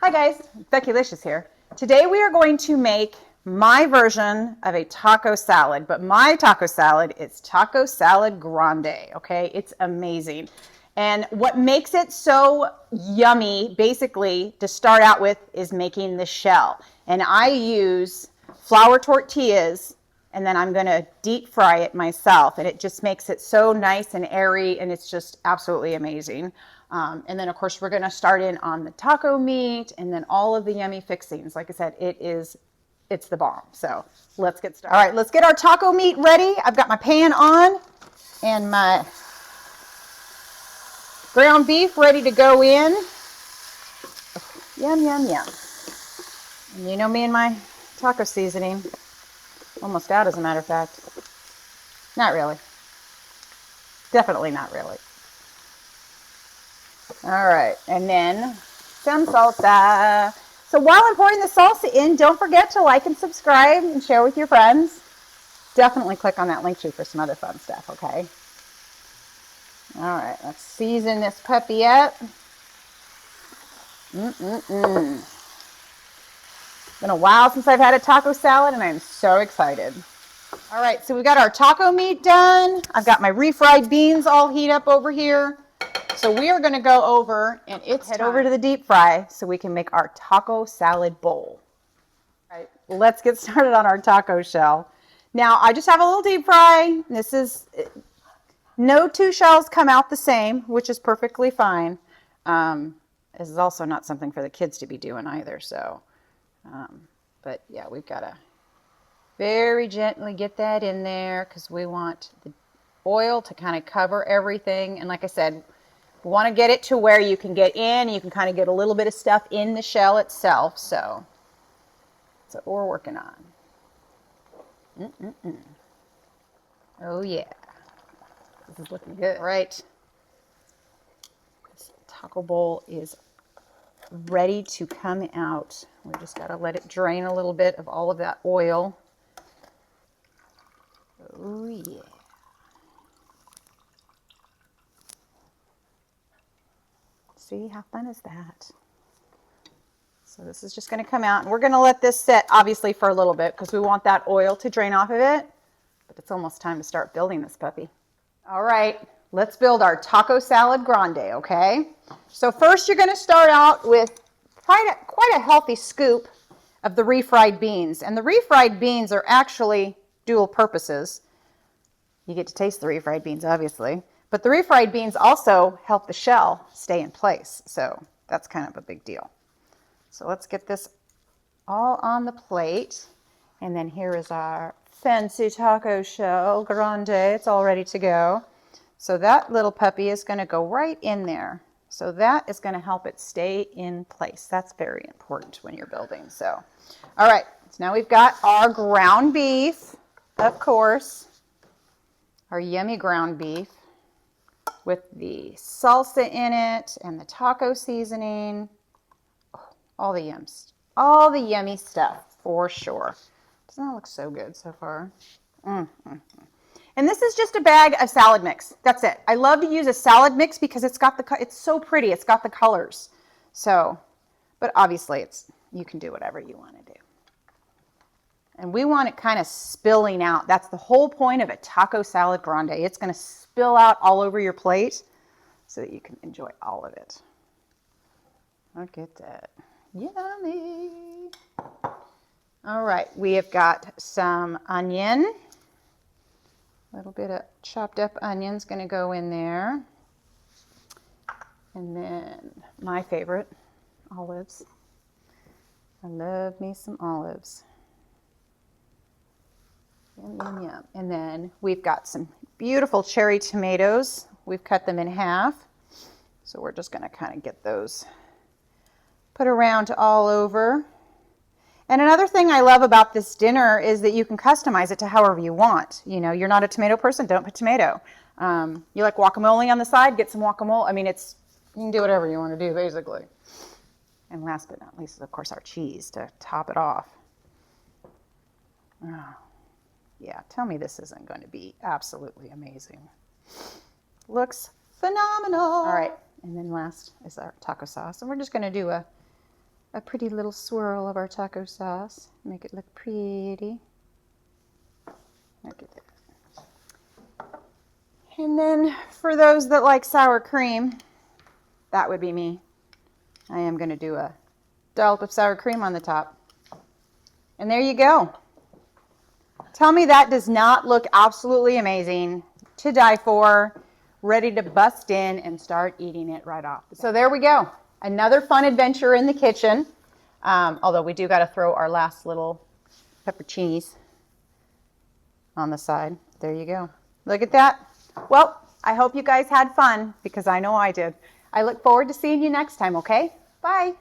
Hi guys, Becki-licious here. Today we are going to make my version of a taco salad, but my taco salad is Taco Salad Grande, okay? It's amazing. And what makes it so yummy, basically, to start out with, is making the shell. And I use flour tortillas, and then I'm gonna deep fry it myself. And it just makes it so nice and airy, and it's just absolutely amazing. And then of course we're gonna start in on the taco meat and then all of the yummy fixings. Like I said, it's the bomb. So let's get started. All right, let's get our taco meat ready. I've got my pan on and my ground beef ready to go in. Yum, yum, yum. And you know me and my taco seasoning. Almost out, as a matter of fact. Not really. Definitely not really. All right, and then some salsa. So while I'm pouring the salsa in, don't forget to like and subscribe and share with your friends. Definitely click on that link tree for some other fun stuff, okay? All right, let's season this puppy up. It's been a while since I've had a taco salad, and I'm so excited. All right, so we got our taco meat done. I've got my refried beans all heat up over here. So we are gonna go over and head over to the deep fry so we can make our taco salad bowl. All right, let's get started on our taco shell. Now I just have a little deep fry. No two shells come out the same, which is perfectly fine. This is also not something for the kids to be doing either. So, but yeah, we've got to very gently get that in there because we want the oil to kind of cover everything. And like I said, we want to get it to where you can get in, you can kind of get a little bit of stuff in the shell itself. So that's what we're working on. Oh yeah, this is looking good. All right, this taco bowl is ready to come out. We just got to let it drain a little bit of all of that oil. Oh yeah. See, how fun is that? So this is just going to come out, and we're going to let this set obviously for a little bit because we want that oil to drain off of it. But it's almost time to start building this puppy. All right, let's build our Taco Salad Grande, okay? So first you're going to start out with quite a healthy scoop of the refried beans. And the refried beans are actually dual purposes. You get to taste the refried beans, obviously. But the refried beans also help the shell stay in place. So that's kind of a big deal. So let's get this all on the plate. And then here is our fancy taco shell grande. It's all ready to go. So that little puppy is going to go right in there. So that is going to help it stay in place. That's very important when you're building. So, all right. So now we've got our ground beef, of course. Our yummy ground beef with the salsa in it and the taco seasoning. Oh, all the yummy stuff for sure. Doesn't that look so good so far? And this is just a bag of salad mix. That's it. I love to use a salad mix because it's so pretty. It's got the colors. So, but obviously you can do whatever you want to do. And we want it kind of spilling out. That's the whole point of a taco salad grande. It's going to spill out all over your plate so that you can enjoy all of it. Look at that. Yummy. All right, we have got some onion. A little bit of chopped up onions going to go in there. And then my favorite, olives. I love me some olives. Yum, yum, yum. And then we've got some beautiful cherry tomatoes. We've cut them in half. So we're just going to kind of get those put around all over. And another thing I love about this dinner is that you can customize it to however you want. You know, you're not a tomato person, don't put tomato. You like guacamole on the side, get some guacamole. I mean, you can do whatever you want to do, basically. And last but not least is, of course, our cheese to top it off. Oh. Yeah, tell me this isn't going to be absolutely amazing. Looks phenomenal. All right, and then last is our taco sauce. And we're just going to do a a pretty little swirl of our taco sauce. Make it look pretty. Look at that. And then for those that like sour cream, that would be me. I am going to do a dollop of sour cream on the top. And there you go. Tell me that does not look absolutely amazing, to die for, ready to bust in and start eating it right off. So there we go. Another fun adventure in the kitchen. Although we do got to throw our last little pepperoncinis on the side. There you go. Look at that. Well, I hope you guys had fun because I know I did. I look forward to seeing you next time, okay? Bye.